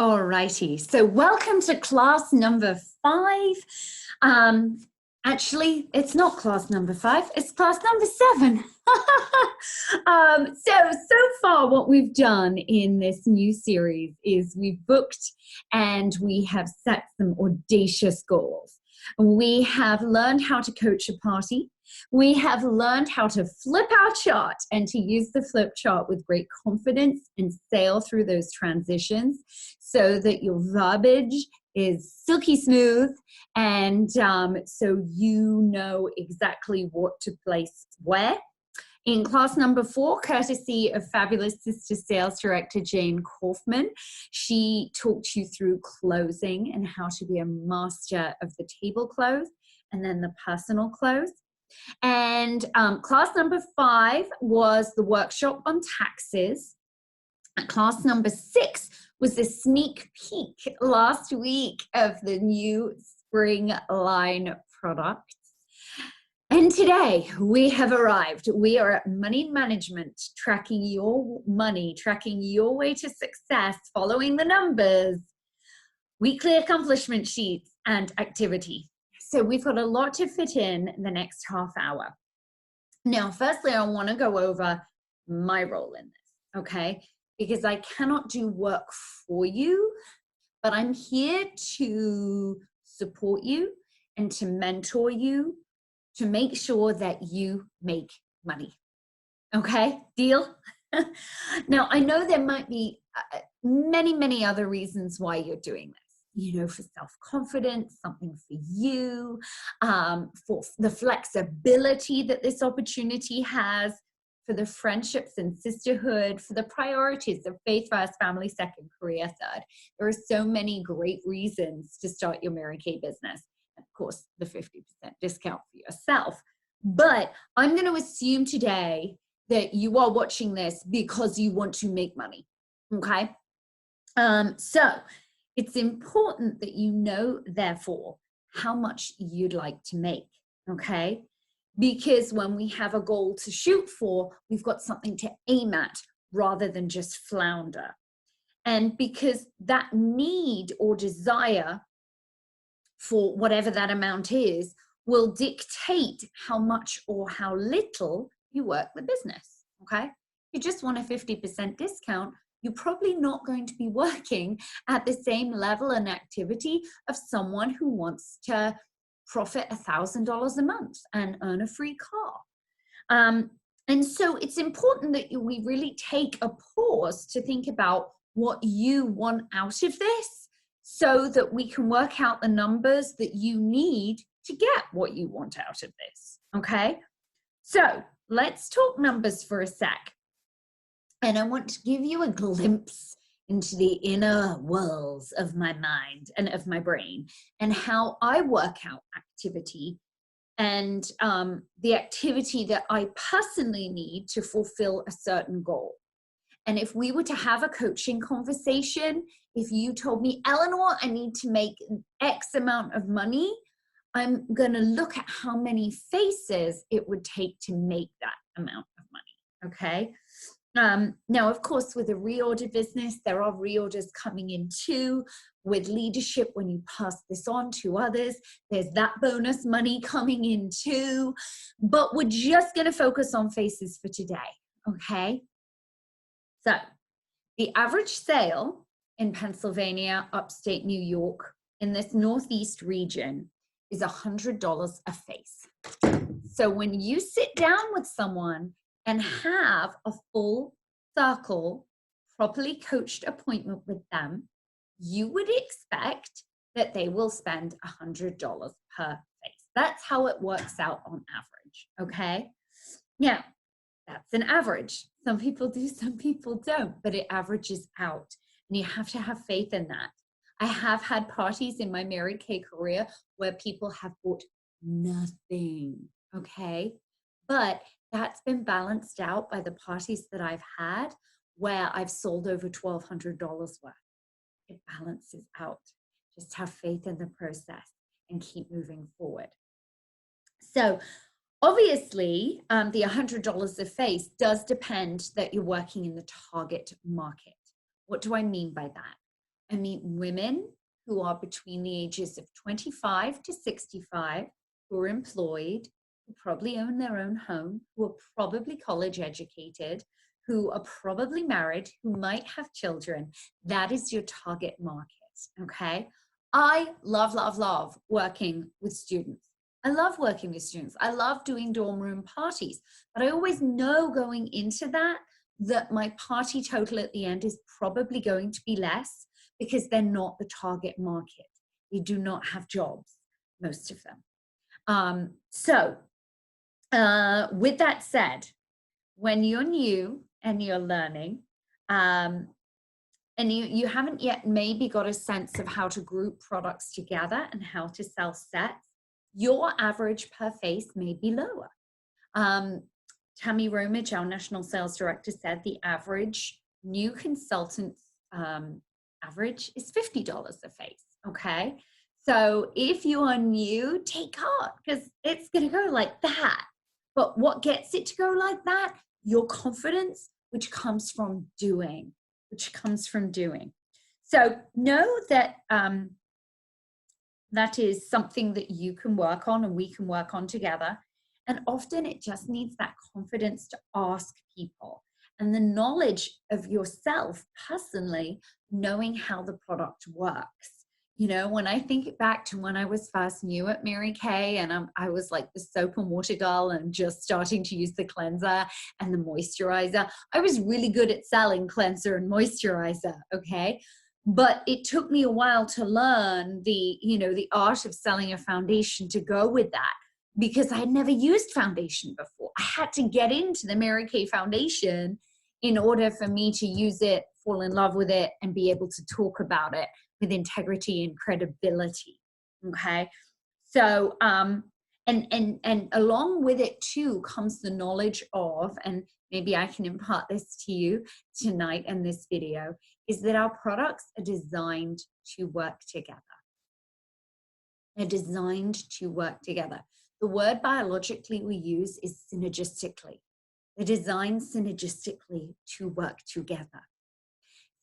Alrighty, so welcome to class number 5. Actually, it's not class number 5, it's class number 7. So far what we've done in this new series is we've booked and we have set some audacious goals. We have learned how to coach a party. We have learned how to flip our chart and to use the flip chart with great confidence and sail through those transitions so that your verbiage is silky smooth and so you know exactly what to place where. In class number 4, courtesy of fabulous Sister Sales Director Jane Kaufman, she talked you through closing and how to be a master of the table close and then the personal close. And class number 5 was the workshop on taxes. Class number 6 was the sneak peek last week of the new spring line products. And today we have arrived. We are at money management, tracking your money, tracking your way to success, following the numbers, weekly accomplishment sheets, and activity. So we've got a lot to fit in the next half hour. Now, firstly, I want to go over my role in this, okay? Because I cannot do work for you, but I'm here to support you and to mentor you to make sure that you make money. Okay, deal? Now, I know there might be many other reasons why you're doing this. You know, for self-confidence, something for you, for the flexibility that this opportunity has, for the friendships and sisterhood, for the priorities of faith first, family second, career third. There are so many great reasons to start your Mary Kay business. And of course, the 50% discount for yourself. But I'm going to assume today that you are watching this because you want to make money, okay? So it's important that you know, therefore, how much you'd like to make, okay? Because when we have a goal to shoot for, we've got something to aim at rather than just flounder. And because that need or desire for whatever that amount is will dictate how much or how little you work the business, okay? If you just want a 50% discount, you're probably not going to be working at the same level and activity of someone who wants to profit $1,000 a month and earn a free car. And so it's important that we really take a pause to think about what you want out of this so that we can work out the numbers that you need to get what you want out of this, okay? So let's talk numbers for a sec. And I want to give you a glimpse into the inner worlds of my mind and of my brain and how I work out activity and the activity that I personally need to fulfill a certain goal. And if we were to have a coaching conversation, if you told me, Eleanor, I need to make X amount of money, I'm going to look at how many faces it would take to make that amount of money, okay? Now, of course, with a reorder business, there are reorders coming in too. With leadership, when you pass this on to others, there's that bonus money coming in too. But we're just going to focus on faces for today, okay? So the average sale in Pennsylvania, upstate New York, in this Northeast region is $100 a face. So when you sit down with someone and have a full circle, properly coached appointment with them, you would expect that they will spend $100 per face. That's how it works out on average, okay? Now, that's an average. Some people do, some people don't, but it averages out. And you have to have faith in that. I have had parties in my Mary Kay career where people have bought nothing, okay? But that's been balanced out by the parties that I've had where I've sold over $1,200 worth. It balances out. Just have faith in the process and keep moving forward. So obviously, the $100 a face does depend that you're working in the target market. What do I mean by that? I meet women who are between the ages of 25 to 65, who are employed, who probably own their own home, who are probably college educated, who are probably married, who might have children. That is your target market, okay? I love, love, love working with students. I love working with students. I love doing dorm room parties, but I always know going into that my party total at the end is probably going to be less because they're not the target market. They do not have jobs, most of them. With that said, when you're new and you're learning, and you haven't yet maybe got a sense of how to group products together and how to sell sets, your average per face may be lower. Tammy Romage, our national sales director, said the average new consultant's average is $50 a face, okay? So if you are new, take heart, because it's gonna go like that. But what gets it to go like that? Your confidence, which comes from doing, So know that that is something that you can work on and we can work on together. And often it just needs that confidence to ask people and the knowledge of yourself personally, knowing how the product works. You know, when I think back to when I was first new at Mary Kay and I was like the soap and water girl and just starting to use the cleanser and the moisturizer, I was really good at selling cleanser and moisturizer, okay? But it took me a while to learn the art of selling a foundation to go with that, because I had never used foundation before. I had to get into the Mary Kay foundation in order for me to use it, fall in love with it, and be able to talk about it with integrity and credibility, okay? So, and along with it too comes the knowledge of, and maybe I can impart this to you tonight in this video, is that our products are designed to work together. They're designed to work together. The word biologically we use is synergistically. They're designed synergistically to work together.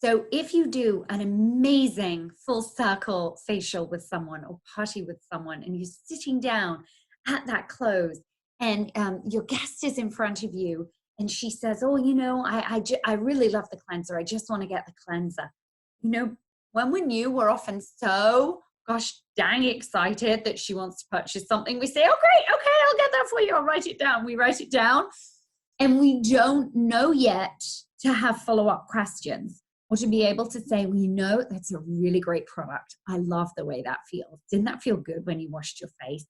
So if you do an amazing full circle facial with someone or party with someone and you're sitting down at that close and your guest is in front of you and she says, oh, you know, I really love the cleanser. I just want to get the cleanser. You know, when we're new, we're often so, gosh, dang excited that she wants to purchase something. We say, oh, great. Okay, I'll get that for you. I'll write it down. We write it down. And we don't know yet to have follow-up questions or to be able to say, well, you know, that's a really great product. I love the way that feels. Didn't that feel good when you washed your face?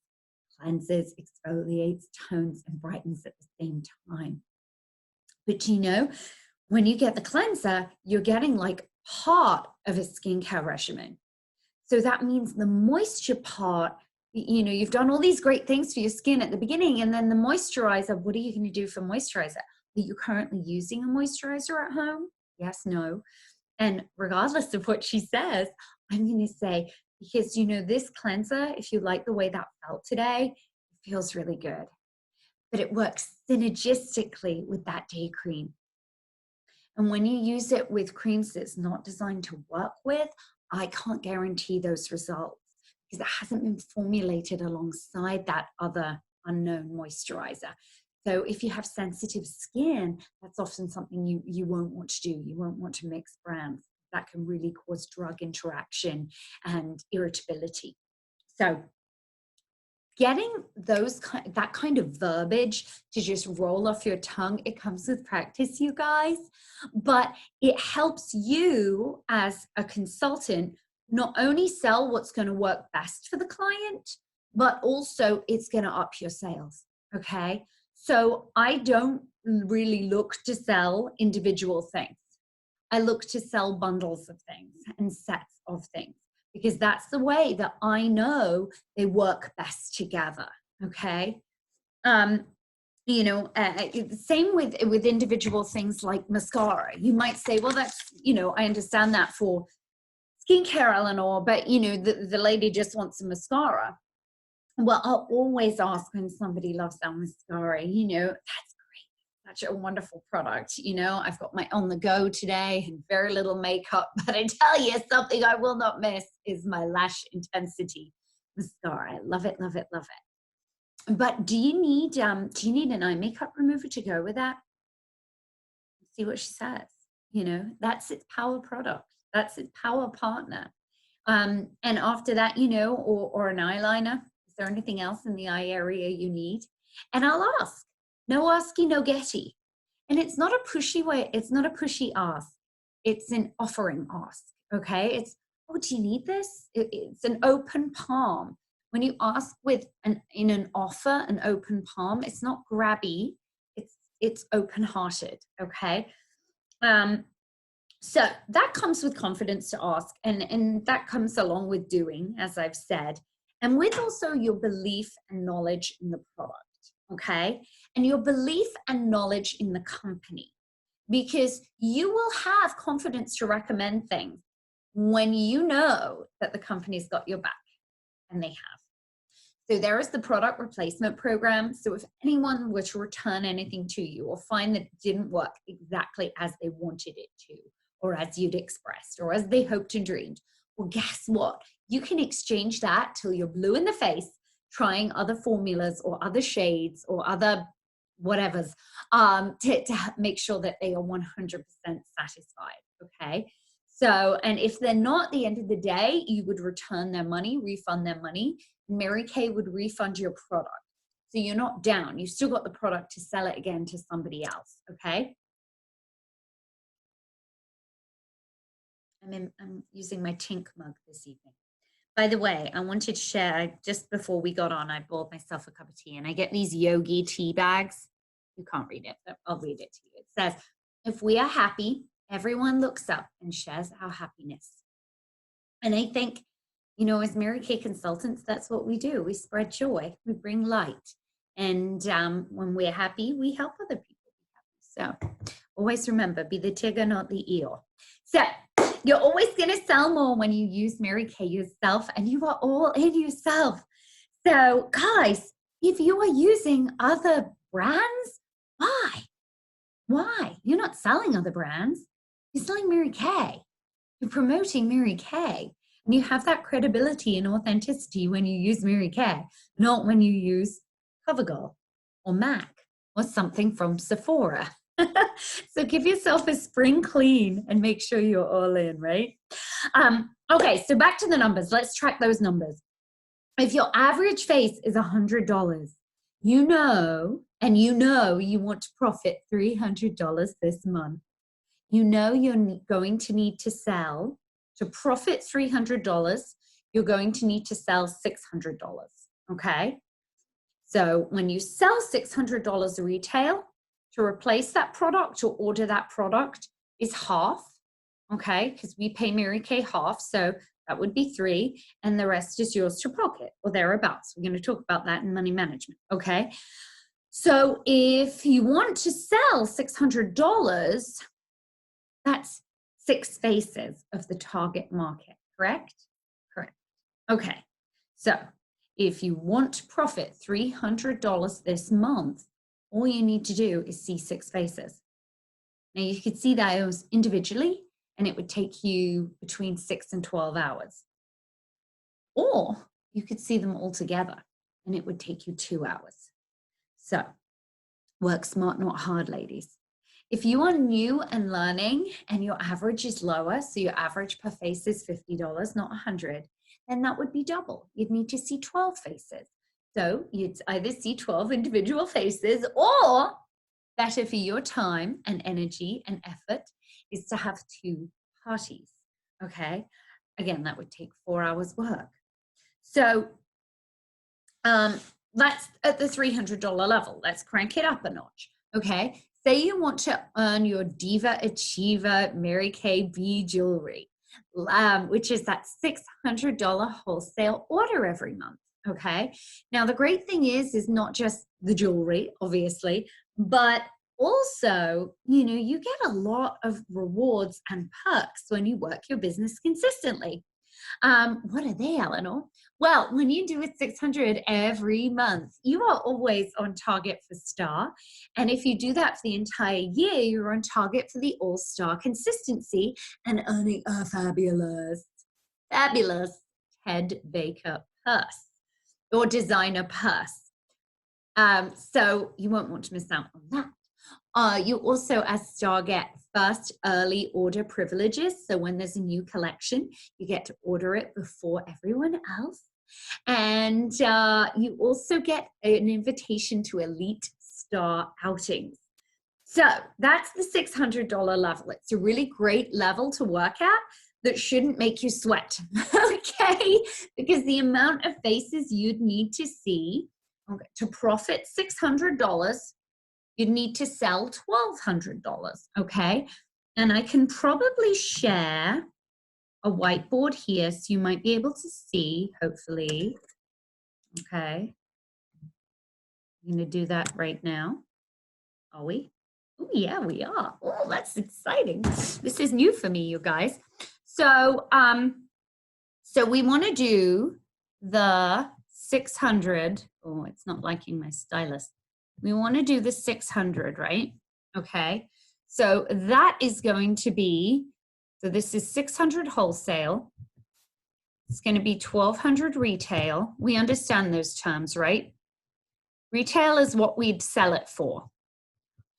Cleanses, exfoliates, tones, and brightens at the same time. But you know, when you get the cleanser, you're getting like part of a skincare regimen. So that means the moisture part, you know, you've done all these great things for your skin at the beginning, and then the moisturizer, what are you going to do for moisturizer? Are you currently using a moisturizer at home? Yes, no. And regardless of what she says, I'm going to say, because, you know, this cleanser, if you like the way that felt today, it feels really good. But it works synergistically with that day cream. And when you use it with creams that's not designed to work with, I can't guarantee those results because it hasn't been formulated alongside that other unknown moisturizer. So if you have sensitive skin, that's often something you won't want to do. You won't want to mix brands. That can really cause drug interaction and irritability. So getting that kind of verbiage to just roll off your tongue, it comes with practice, you guys, but it helps you as a consultant not only sell what's going to work best for the client, but also it's going to up your sales, okay? So I don't really look to sell individual things. I look to sell bundles of things and sets of things, because that's the way that I know they work best together, okay? You know, same with individual things like mascara. You might say, well, that's, you know, I understand that for skincare, Eleanor, but, you know, the lady just wants a mascara. Well, I'll always ask when somebody loves our mascara, you know, that's great. such a wonderful product. You know, I've got my on the go today and very little makeup, but I tell you something I will not miss is my Lash Intensity mascara. I love it, love it, love it. But do you need an eye makeup remover to go with that? See what she says. You know, that's its power product. That's its power partner. And after that, you know, or an eyeliner. Is there anything else in the eye area you need? And I'll ask. No asky, no getty. And it's not a pushy way. It's not a pushy ask. It's an offering ask. Okay. It's, oh, do you need this? It's an open palm. When you ask in an offer, an open palm, it's not grabby. It's open-hearted. Okay. So that comes with confidence to ask, and that comes along with doing, as I've said, and with also your belief and knowledge in the product, okay? And your belief and knowledge in the company, because you will have confidence to recommend things when you know that the company's got your back, and they have. So there is the product replacement program. So if anyone were to return anything to you or find that it didn't work exactly as they wanted it to, or as you'd expressed, or as they hoped and dreamed, well, guess what? You can exchange that till you're blue in the face, trying other formulas or other shades or other whatevers to make sure that they are 100% satisfied, okay? So, and if they're not, at the end of the day, you would return their money, refund their money. Mary Kay would refund your product. So you're not down. You've still got the product to sell it again to somebody else, okay? I'm using my Tink mug this evening. By the way, I wanted to share, just before we got on, I bought myself a cup of tea, and I get these Yogi tea bags. You can't read it, but I'll read it to you. It says, if we are happy, everyone looks up and shares our happiness. And I think, you know, as Mary Kay consultants, that's what we do. We spread joy, we bring light. And when we're happy, we help other people be happy. So always remember, be the Tigger, not the eel. So you're always going to sell more when you use Mary Kay yourself, and you are all in yourself. So guys, if you are using other brands, why? Why? You're not selling other brands. You're selling Mary Kay. You're promoting Mary Kay. And you have that credibility and authenticity when you use Mary Kay, not when you use CoverGirl or MAC or something from Sephora. So give yourself a spring clean and make sure you're all in, right? Okay, so back to the numbers. Let's track those numbers. If your average face is $100, you know you want to profit $300 this month. You know you're going to need to sell, to profit $300, you're going to need to sell $600, okay? So when you sell $600 retail, to replace that product or order that product is half, okay? Because we pay Mary Kay half, so that would be $3, and the rest is yours to pocket or thereabouts. We're going to talk about that in money management, okay? So if you want to sell $600, that's 6 faces of the target market, correct? Correct. Okay, so if you want to profit $300 this month, all you need to do is see 6 faces. Now you could see those individually, and it would take you between 6 and 12 hours. Or you could see them all together, and it would take you 2 hours. So work smart, not hard, ladies. If you are new and learning and your average is lower, so your average per face is $50, not $100, then that would be double. You'd need to see 12 faces. So you'd either see 12 individual faces, or better for your time and energy and effort is to have 2 parties, okay? Again, that would take 4 hours work. So that's at the $300 level. Let's crank it up a notch, okay? Say you want to earn your Diva Achiever Mary Kay B jewelry, which is that $600 wholesale order every month. Okay. Now, the great thing is not just the jewelry, obviously, but also, you know, you get a lot of rewards and perks when you work your business consistently. What are they, Eleanor? Well, when you do a 600 every month, you are always on target for star. And if you do that for the entire year, you're on target for the all-star consistency and earning a fabulous Ted Baker purse or designer purse. So you won't want to miss out on that. You also, as star, get first early order privileges. So when there's a new collection, you get to order it before everyone else. And you also get an invitation to elite star outings. So that's the $600 level. It's a really great level to work at that shouldn't make you sweat, okay? Because the amount of faces you'd need to see to profit $600, you'd need to sell $1,200, okay? And I can probably share a whiteboard here so you might be able to see, hopefully, okay? I'm gonna do that right now. Are we? Oh, yeah, we are. Oh, that's exciting. This is new for me, you guys. So, so we wanna do the 600. Oh, it's not liking my stylus. We wanna do the 600, right? Okay, so that is going to be, so this is 600 wholesale. It's gonna be 1,200 retail. We understand those terms, right? Retail is what we'd sell it for.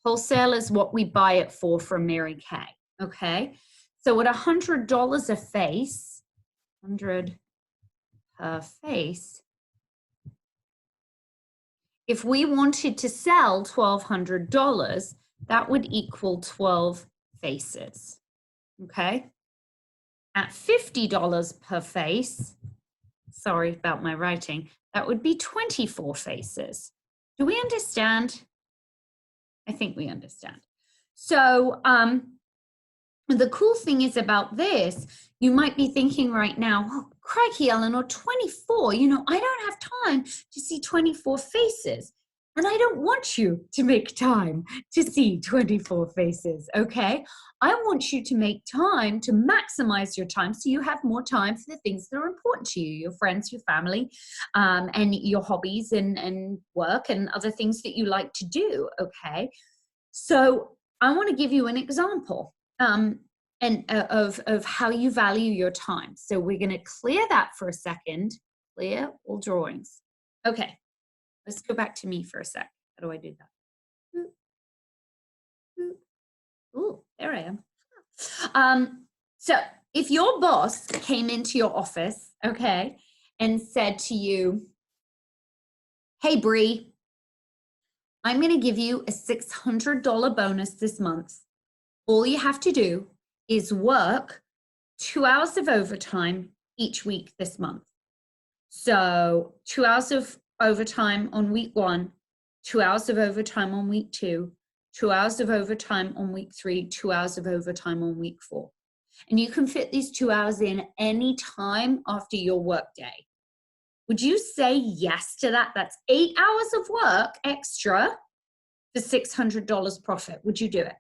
Wholesale is what we buy it for from Mary Kay, okay? So at $100 a face, 100 per face, if we wanted to sell $1,200, that would equal 12 faces, okay? At $50 per face, sorry about my writing, that would be 24 faces. Do we understand? I think we understand. So the cool thing is about this, you might be thinking right now, oh, crikey, Eleanor, 24, you know, I don't have time to see 24 faces. And I don't want you to make time to see 24 faces, okay? I want you to make time to maximize your time so you have more time for the things that are important to you, your friends, your family, and your hobbies and work and other things that you like to do, okay? So I want to give you an example of how you value your time. So we're going to clear that for a second. Clear all drawings. Okay, let's go back to me for a sec. How do I do that? Ooh, there I am. So if your boss came into your office, okay, and said to you, hey, Bree, I'm going to give you a $600 bonus this month. All you have to do is work 2 hours of overtime each week this month. So 2 hours of overtime on week 1, 2 hours of overtime on week 2, 2 hours of overtime on week 3, 2 hours of overtime on week 4. And you can fit these 2 hours in any time after your work day. Would you say yes to that? That's 8 hours of work extra for $600 profit. Would you do it?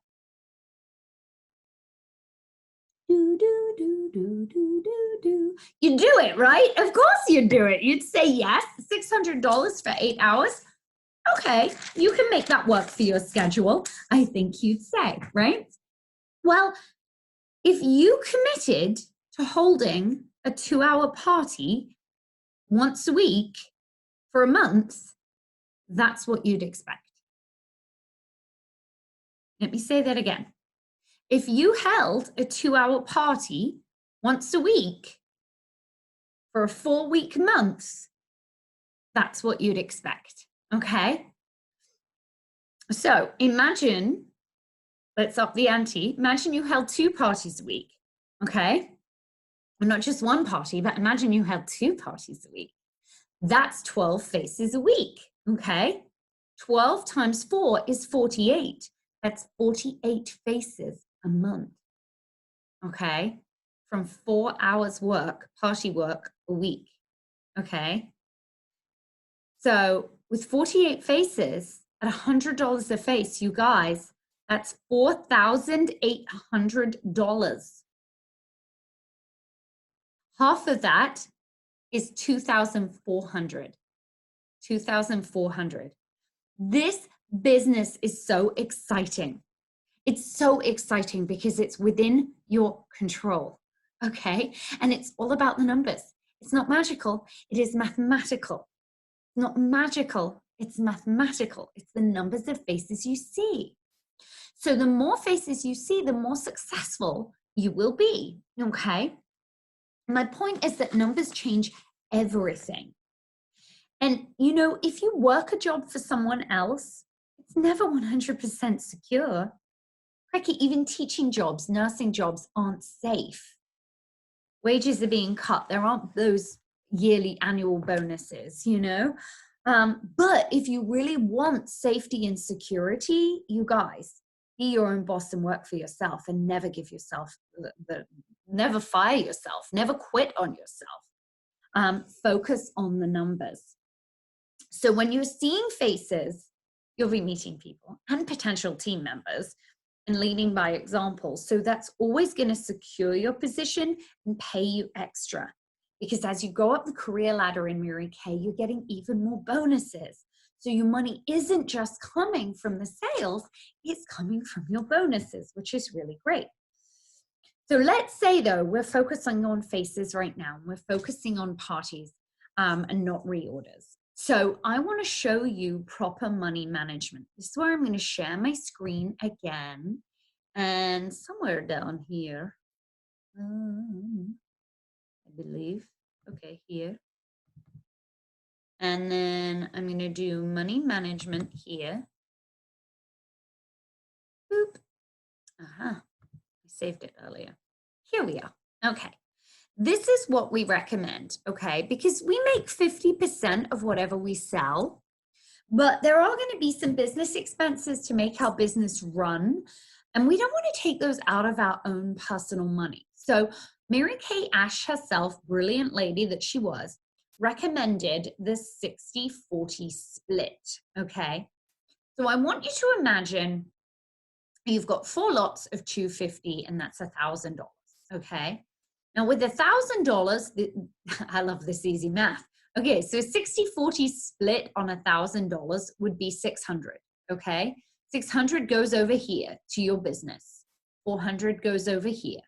Do, do, do, do, do, do, do. You do it, right? Of course you'd do it. You'd say yes, $600 for 8 hours. Okay, you can make that work for your schedule, I think you'd say, right? Well, if you committed to holding a 2-hour party once a week for a month, that's what you'd expect. Let me say that again. If you held a 2-hour party once a week for a 4-week month, that's what you'd expect, okay? So imagine, let's up the ante. Imagine you held 2 parties a week, okay? And not just one party, but imagine you held 2 parties a week. That's 12 faces a week, okay? 12 times 4 is 48. That's 48 faces a month, okay? From 4 hours work, party work a week, okay? So with 48 faces at $100 a face, you guys, that's $4,800. Half of that is 2,400. 2,400. This business is so exciting. It's so exciting because it's within your control, okay? And it's all about the numbers. It's not magical, it is mathematical. It's not magical, it's mathematical. It's the numbers of faces you see. So the more faces you see, the more successful you will be, okay? My point is that numbers change everything. And you know, if you work a job for someone else, it's never 100% secure. Heck, even teaching jobs, nursing jobs aren't safe. Wages are being cut. There aren't those yearly annual bonuses, you know? But if you really want safety and security, you guys, be your own boss and work for yourself and never give yourself, never fire yourself, never quit on yourself. Focus on the numbers. So when you're seeing faces, you'll be meeting people and potential team members and leading by example. So that's always going to secure your position and pay you extra. Because as you go up the career ladder in Mary Kay, you're getting even more bonuses. So your money isn't just coming from the sales, it's coming from your bonuses, which is really great. So let's say though, we're focusing on faces right now. We're focusing on parties and not reorders. So I want to show you proper money management. This is where I'm going to share my screen again. And somewhere down here, I believe, okay, here. And then I'm going to do money management here. Boop. I saved it earlier. Here we are. Okay. This is what we recommend, okay? Because we make 50% of whatever we sell, but there are going to be some business expenses to make our business run, and we don't want to take those out of our own personal money. So Mary Kay Ash herself, brilliant lady that she was, recommended the 60-40 split, okay? So I want you to imagine you've got 4 lots of $250, and that's $1,000, okay? Now with $1,000, I love this easy math. Okay, so 60-40 split on $1,000 would be 600, okay? 600 goes over here to your business. 400 goes over here.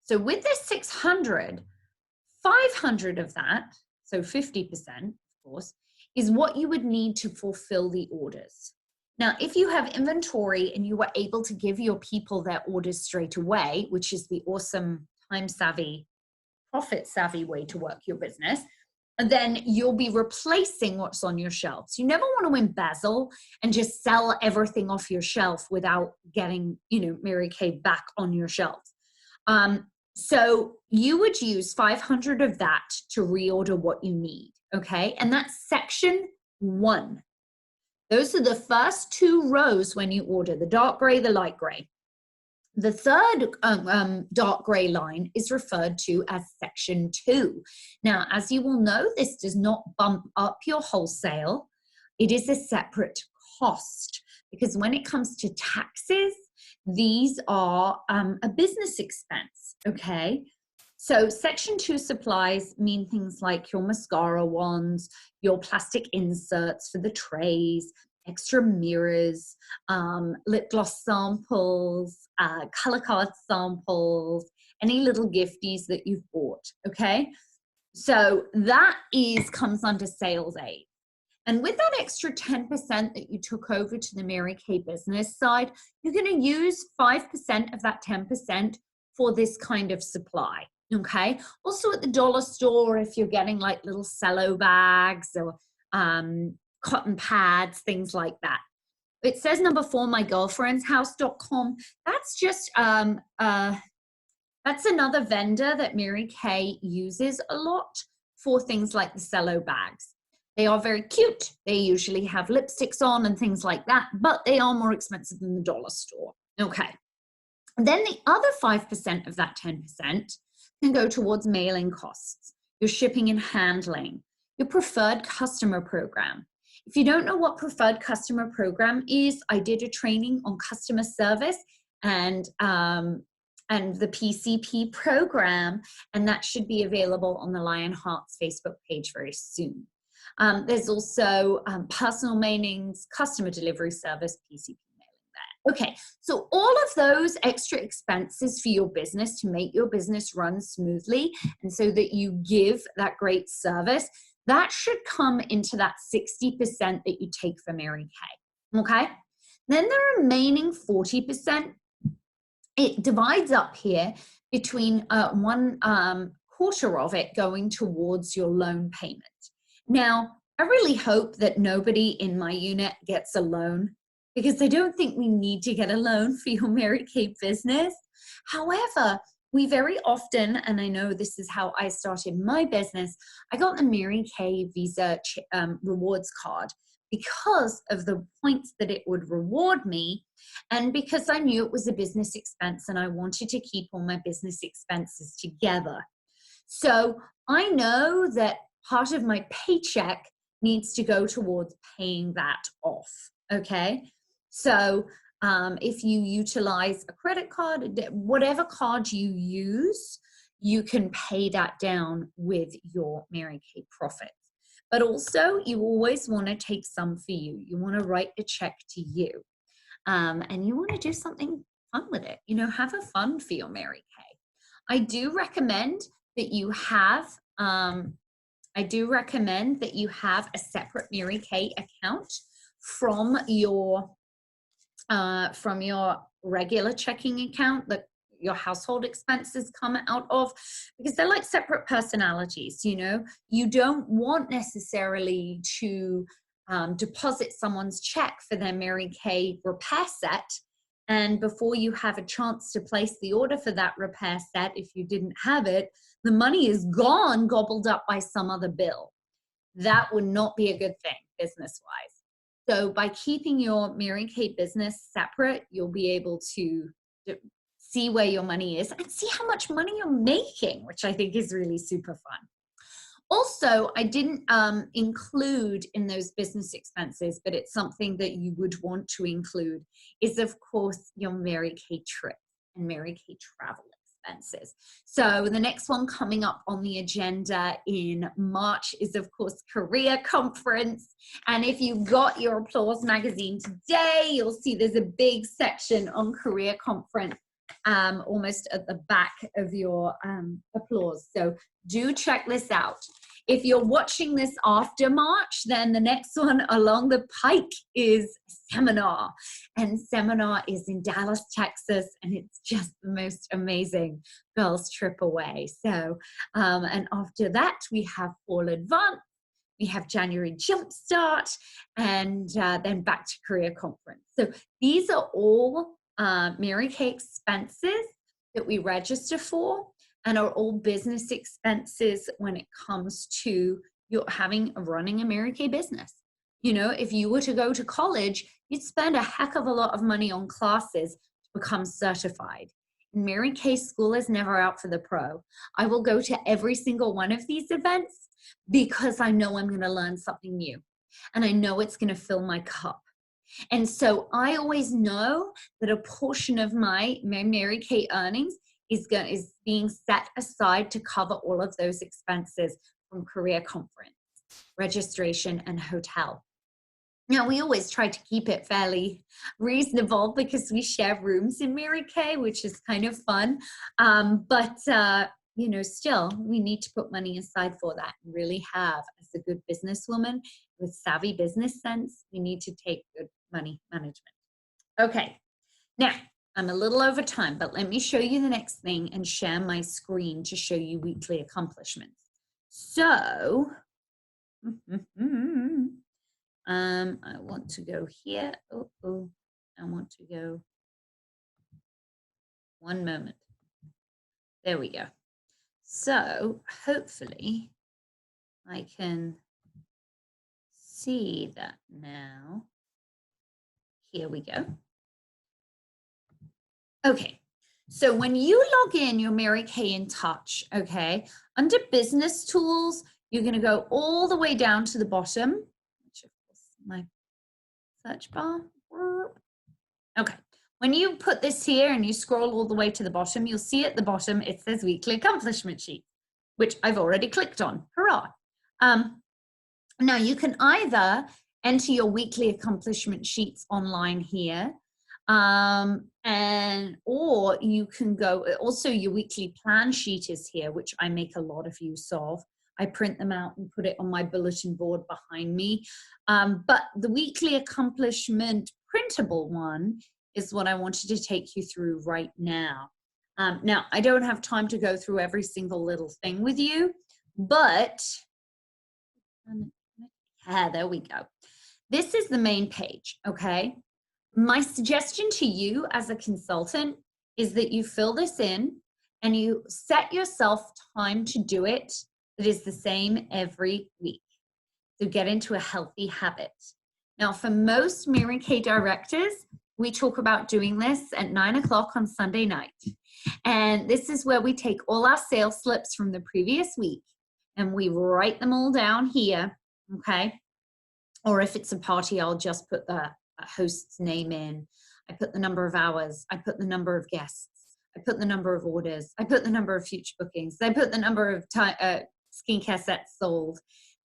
So with this 600, 500 of that, so 50%, of course, is what you would need to fulfill the orders. Now, if you have inventory and you were able to give your people their orders straight away, which is the awesome time-savvy, profit-savvy way to work your business, then you'll be replacing what's on your shelves. You never want to embezzle and just sell everything off your shelf without getting, you know, Mary Kay back on your shelves. So you would use 500 of that to reorder what you need, okay? And that's section 1. Those are the first 2 rows when you order, the dark gray, the light gray. The third dark gray line is referred to as section 2. Now, as you will know, this does not bump up your wholesale. It is a separate cost because when it comes to taxes, these are a business expense, okay? So section 2 supplies mean things like your mascara wands, your plastic inserts for the trays, extra mirrors, lip gloss samples, color card samples, any little gifties that you've bought, okay? So that comes under sales aid. And with that extra 10% that you took over to the Mary Kay business side, you're going to use 5% of that 10% for this kind of supply, okay? Also at the dollar store, if you're getting like little cello bags or cotton pads, things like that. It says number 4, mygirlfriendshouse.com. That's just, that's another vendor that Mary Kay uses a lot for things like the cello bags. They are very cute. They usually have lipsticks on and things like that, but they are more expensive than the dollar store. Okay. And then the other 5% of that 10% can go towards mailing costs, your shipping and handling, your preferred customer program. If you don't know what preferred customer program is, I did a training on customer service, and and the PCP program, and that should be available on the Lionheart's Facebook page very soon. There's also personal mailings, customer delivery service, PCP mailing there. Okay, so all of those extra expenses for your business to make your business run smoothly and so that you give that great service, that should come into that 60% that you take for Mary Kay, okay? Then the remaining 40%, it divides up here between one quarter of it going towards your loan payment. Now, I really hope that nobody in my unit gets a loan because I don't think we need to get a loan for your Mary Kay business. However, we very often, and I know this is how I started my business, I got the Mary Kay Visa rewards card because of the points that it would reward me, and because I knew it was a business expense and I wanted to keep all my business expenses together. So I know that part of my paycheck needs to go towards paying that off, okay? So if you utilize a credit card, whatever card you use, you can pay that down with your Mary Kay profits. But also, you always want to take some for you. You want to write a check to you. And you want to do something fun with it. You know, have a fun for your Mary Kay. I do recommend that you have a separate Mary Kay account from your regular checking account that your household expenses come out of, because they're like separate personalities. You know, you don't want necessarily to deposit someone's check for their Mary Kay repair set, and before you have a chance to place the order for that repair set, if you didn't have it, the money is gone, gobbled up by some other bill. That would not be a good thing business-wise. So by keeping your Mary Kay business separate, you'll be able to see where your money is and see how much money you're making, which I think is really super fun. Also, I didn't include in those business expenses, but it's something that you would want to include, is of course your Mary Kay trip and Mary Kay travel expenses. So the next one coming up on the agenda in March is of course Career Conference. And if you got your Applause magazine today, you'll see there's a big section on Career Conference almost at the back of your Applause. So do check this out. If you're watching this after March, then the next one along the pike is Seminar. And Seminar is in Dallas, Texas, and it's just the most amazing girls' trip away. So, and after that, we have Fall Advance, we have January Jumpstart, and then back to Career Conference. So these are all Mary Kay expenses that we register for, and are all business expenses when it comes to your running a Mary Kay business. You know, if you were to go to college, you'd spend a heck of a lot of money on classes to become certified. Mary Kay school is never out for the pro. I will go to every single one of these events because I know I'm going to learn something new, and I know it's going to fill my cup. And so I always know that a portion of my Mary Kay earnings is being set aside to cover all of those expenses from Career Conference, registration, and hotel. Now, we always try to keep it fairly reasonable because we share rooms in Mary Kay, which is kind of fun. But you know, still, we need to put money aside for that and really have, as a good businesswoman with savvy business sense, we need to take good money management. Okay, now, I'm a little over time, but let me show you the next thing and share my screen to show you weekly accomplishments. So, I want to go here. I want to go. One moment. There we go. So, hopefully, I can see that now. Here we go. Okay, so when you log in your Mary Kay in Touch, okay, under Business Tools, you're going to go all the way down to the bottom, which of course my search bar. Okay, When you put this here and you scroll all the way to the bottom, you'll see at the bottom it says weekly accomplishment sheet, which I've already clicked on. Hurrah. Now you can either enter your weekly accomplishment sheets online here, or you can go, also your weekly plan sheet is here, which I make a lot of use of. I print them out and put it on my bulletin board behind me. But the weekly accomplishment printable one is what I wanted to take you through right now. Now, I don't have time to go through every single little thing with you, but yeah, there we go. This is the main page, okay? My suggestion to you as a consultant is that you fill this in and you set yourself time to do it that is the same every week. So get into a healthy habit. Now, for most Mary Kay directors, we talk about doing this at 9 o'clock on Sunday night. And this is where we take all our sales slips from the previous week and we write them all down here, okay? Or if it's a party, I'll just put the host's name in. I put the number of hours. I put the number of guests. I put the number of orders. I put the number of future bookings. I put the number of skincare sets sold.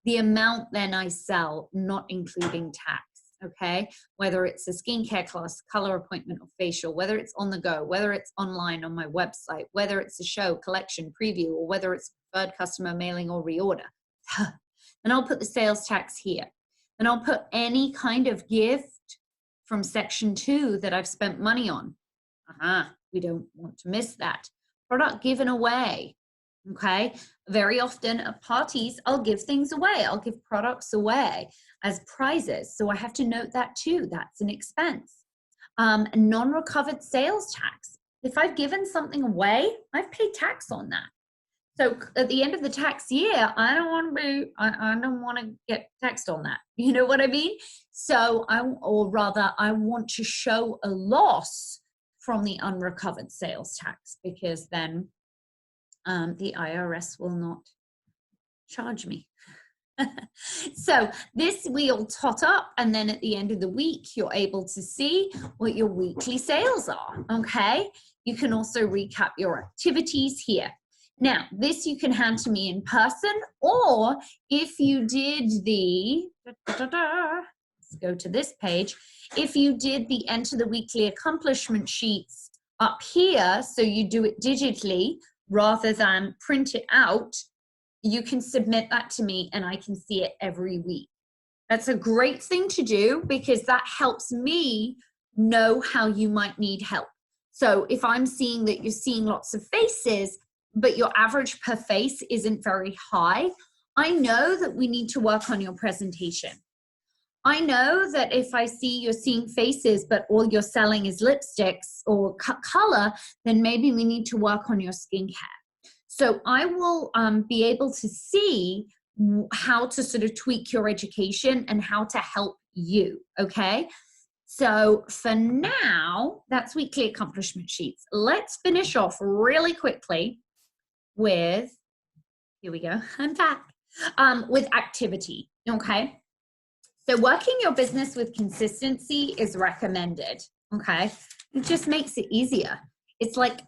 The amount then I sell, not including tax, okay? Whether it's a skincare class, color appointment, or facial, whether it's on the go, whether it's online on my website, whether it's a show, collection, preview, or whether it's preferred customer mailing or reorder. And I'll put the sales tax here. And I'll put any kind of gift from section 2 that I've spent money on. We don't want to miss that. Product given away, okay? Very often at parties, I'll give things away. I'll give products away as prizes. So I have to note that too. That's an expense. Non-recovered sales tax. If I've given something away, I've paid tax on that. So at the end of the tax year, I don't want to get taxed on that. You know what I mean? So I want to show a loss from the unrecovered sales tax, because then the IRS will not charge me. So this we'll tot up, and then at the end of the week, you're able to see what your weekly sales are, okay? You can also recap your activities here. Now, this you can hand to me in person, or if you did the, let's go to this page, if you did the enter the weekly accomplishment sheets up here, so you do it digitally rather than print it out, you can submit that to me and I can see it every week. That's a great thing to do because that helps me know how you might need help. So if I'm seeing that you're seeing lots of faces, but your average per face isn't very high, I know that we need to work on your presentation. I know that if I see you're seeing faces, but all you're selling is lipsticks or color, then maybe we need to work on your skincare. So I will be able to see how to sort of tweak your education and how to help you, okay? So for now, that's weekly accomplishment sheets. Let's finish off really quickly with, here we go, I'm back, with activity, okay? So working your business with consistency is recommended, okay? It just makes it easier. It's like,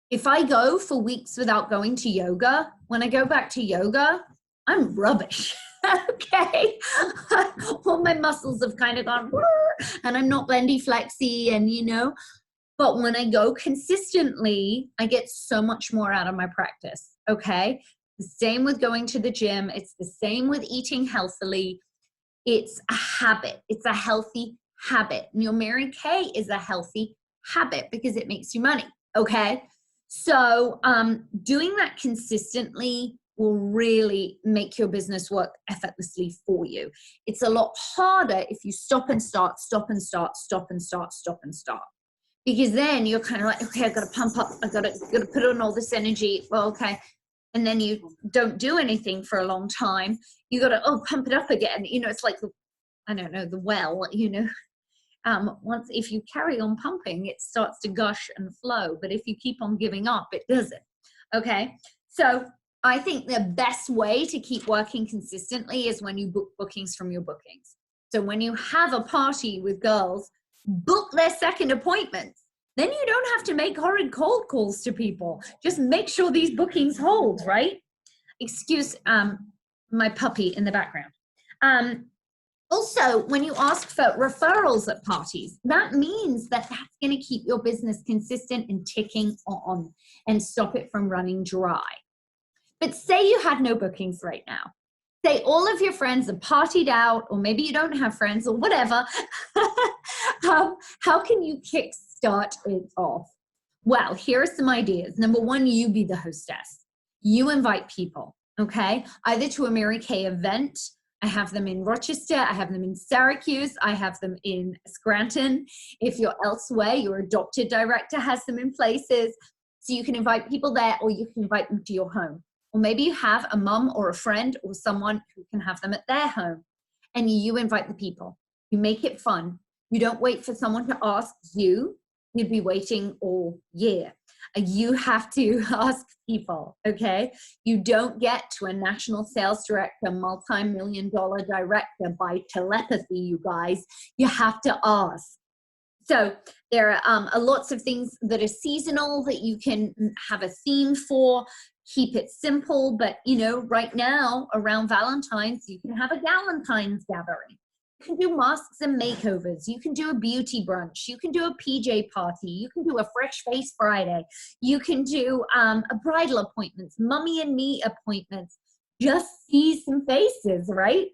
if I go for weeks without going to yoga, when I go back to yoga, I'm rubbish, okay? All my muscles have kind of gone, and I'm not bendy flexy, and you know, but when I go consistently, I get so much more out of my practice, okay? The same with going to the gym. It's the same with eating healthily. It's a habit. It's a healthy habit. And your Mary Kay is a healthy habit because it makes you money, okay? So doing that consistently will really make your business work effortlessly for you. It's a lot harder if you stop and start, stop and start, stop and start, stop and start. Because then you're kind of like, okay, I've got to pump up, I've got to put on all this energy. Well, okay. And then you don't do anything for a long time. You got to, pump it up again. You know, it's like, I don't know, the well, you know. If you carry on pumping, it starts to gush and flow. But if you keep on giving up, it doesn't. Okay. So I think the best way to keep working consistently is when you book bookings from your bookings. So when you have a party with girls, book their second appointments. Then you don't have to make horrid cold calls to people. Just make sure these bookings hold, right? Excuse my puppy in the background. Also, when you ask for referrals at parties, that means that that's going to keep your business consistent and ticking on and stop it from running dry. But say you had no bookings right now. Say all of your friends are partied out, or maybe you don't have friends or whatever. How can you kickstart it off? Well, here are some ideas. Number one, you be the hostess. You invite people, okay? Either to a Mary Kay event. I have them in Rochester. I have them in Syracuse. I have them in Scranton. If you're elsewhere, your adopted director has them in places. So you can invite people there, or you can invite them to your home. Or maybe you have a mom or a friend or someone who can have them at their home, and you invite the people. You make it fun. You don't wait for someone to ask you. You'd be waiting all year. You have to ask people, okay? You don't get to a national sales director, multi-million-dollar director by telepathy, you guys. You have to ask. So there are lots of things that are seasonal that you can have a theme for. Keep it simple, but right now around Valentine's, you can have a Galentine's gathering. You can do masks and makeovers. You can do a beauty brunch. You can do a PJ party. You can do a fresh face Friday. You can do a bridal appointments, mummy and me appointments. Just see some faces, right?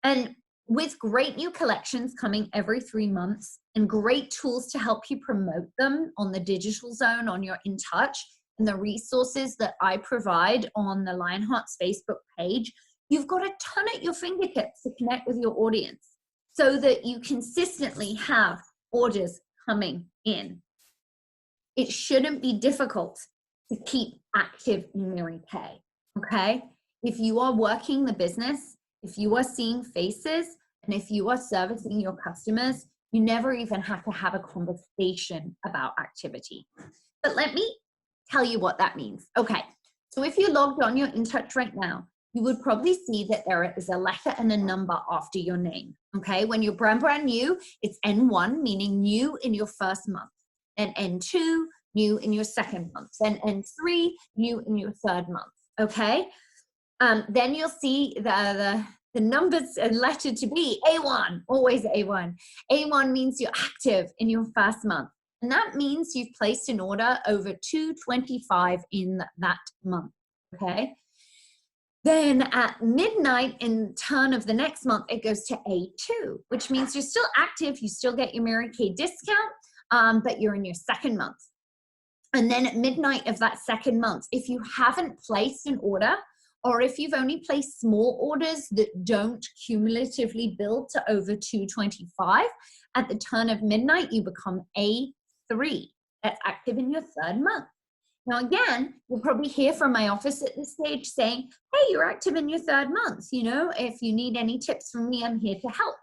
And with great new collections coming every 3 months and great tools to help you promote them on the Digital Zone, on your In Touch, and the resources that I provide on the Lionheart's Facebook page, you've got a ton at your fingertips to connect with your audience so that you consistently have orders coming in. It shouldn't be difficult to keep active in Mary Kay, okay? If you are working the business, if you are seeing faces, and if you are servicing your customers, you never even have to have a conversation about activity. But let me tell you what that means. Okay, so if you logged on your In Touch right now, you would probably see that there is a letter and a number after your name. Okay, when you're brand new, it's N1, meaning new in your first month, and N2, new in your second month, then N3, new in your third month. Okay, then you'll see the numbers and letter to be A1, always A1. A1 means you're active in your first month. And that means you've placed an order over 225 in that month, okay? Then at midnight in turn of the next month, it goes to A2, which means you're still active, you still get your Mary Kay discount, but you're in your second month. And then at midnight of that second month, if you haven't placed an order, or if you've only placed small orders that don't cumulatively build to over 225, at the turn of midnight, you become A3. That's active in your third month. Now again, you'll probably hear from my office at this stage saying, hey, you're active in your third month. If you need any tips from me, I'm here to help.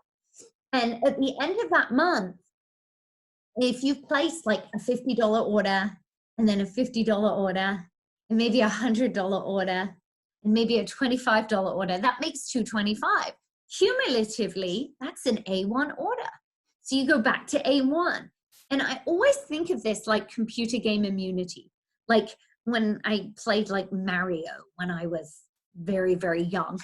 And at the end of that month, if you've placed like a $50 order, and then a $50 order, and maybe a $100 order, and maybe a $25 order, that makes $225. Cumulatively, that's an A1 order. So you go back to A1. And I always think of this like computer game immunity. Like when I played like Mario when I was very, very young.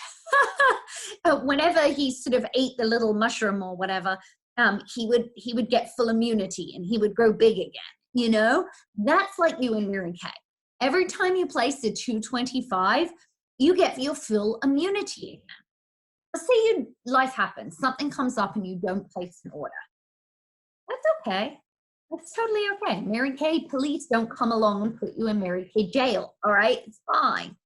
Whenever he sort of ate the little mushroom or whatever, he would get full immunity and he would grow big again. That's like you in Mary Kay. Every time you place a 225, you get your full immunity again. Let's say life happens, something comes up and you don't place an order. That's okay. That's totally okay. Mary Kay police don't come along and put you in Mary Kay jail, all right? It's fine.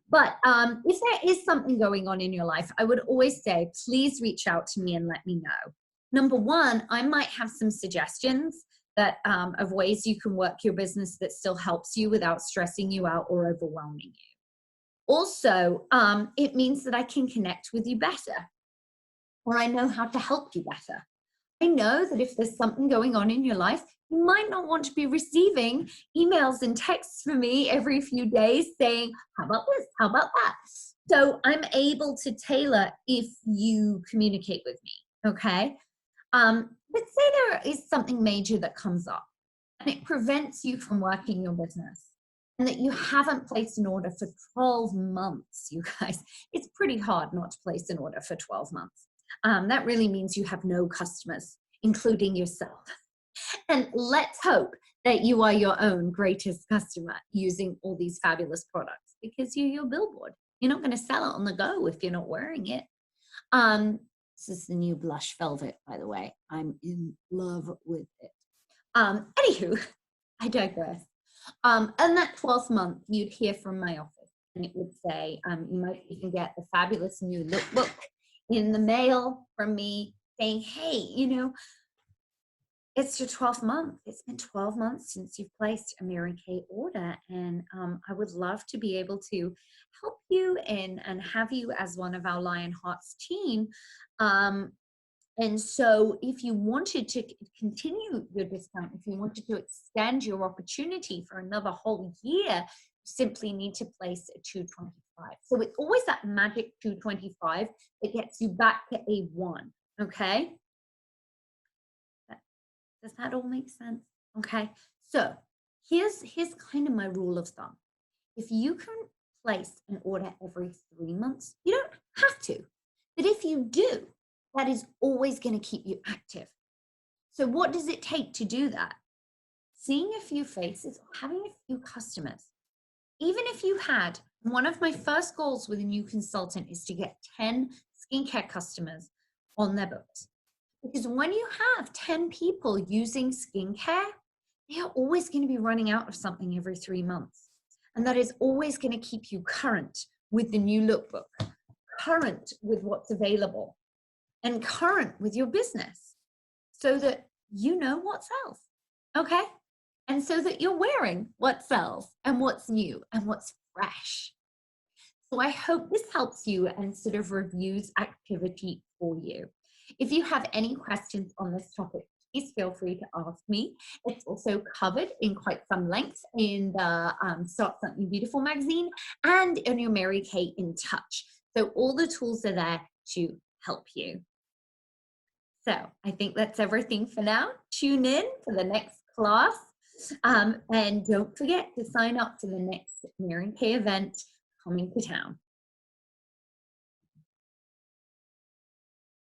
But if there is something going on in your life, I would always say, please reach out to me and let me know. Number one, I might have some suggestions of ways you can work your business that still helps you without stressing you out or overwhelming you. Also, it means that I can connect with you better, or I know how to help you better. I know that if there's something going on in your life, you might not want to be receiving emails and texts from me every few days saying, how about this? How about that? So I'm able to tailor if you communicate with me, okay? let's say there is something major that comes up and it prevents you from working your business, and that you haven't placed an order for 12 months, you guys. It's pretty hard not to place an order for 12 months. That really means you have no customers, including yourself. And let's hope that you are your own greatest customer using all these fabulous products, because you're your billboard. You're not going to sell it on the go if you're not wearing it. This is the new blush velvet, by the way. I'm in love with it. Anywho, I digress. And that 12th month, you'd hear from my office, and it would say, you might even get the fabulous new lookbook in the mail from me saying, hey, you know, it's your 12th month. It's been 12 months since you've placed a Mary Kay order, and I would love to be able to help you and have you as one of our Lionhearts team. And so if you wanted to continue your discount, if you wanted to extend your opportunity for another whole year, you simply need to place a 225. So it's always that magic 225 that gets you back to A1, okay? Does that all make sense? Okay, so here's kind of my rule of thumb. If you can place an order every 3 months, you don't have to, but if you do, that is always going to keep you active. So what does it take to do that? Seeing a few faces or having a few customers. Even if you had, one of my first goals with a new consultant is to get 10 skincare customers on their books. Because when you have 10 people using skincare, they are always going to be running out of something every 3 months. And that is always going to keep you current with the new lookbook, current with what's available, and current with your business, so that you know what sells, okay? And so that you're wearing what sells and what's new and what's fresh. So I hope this helps you and sort of reviews activity for you. If you have any questions on this topic, please feel free to ask me. It's also covered in quite some length in the Start Something Beautiful magazine and in your Mary Kay in Touch. So all the tools are there to help you. So I think that's everything for now. Tune in for the next class. And don't forget to sign up to the next Mary Kay event coming to town.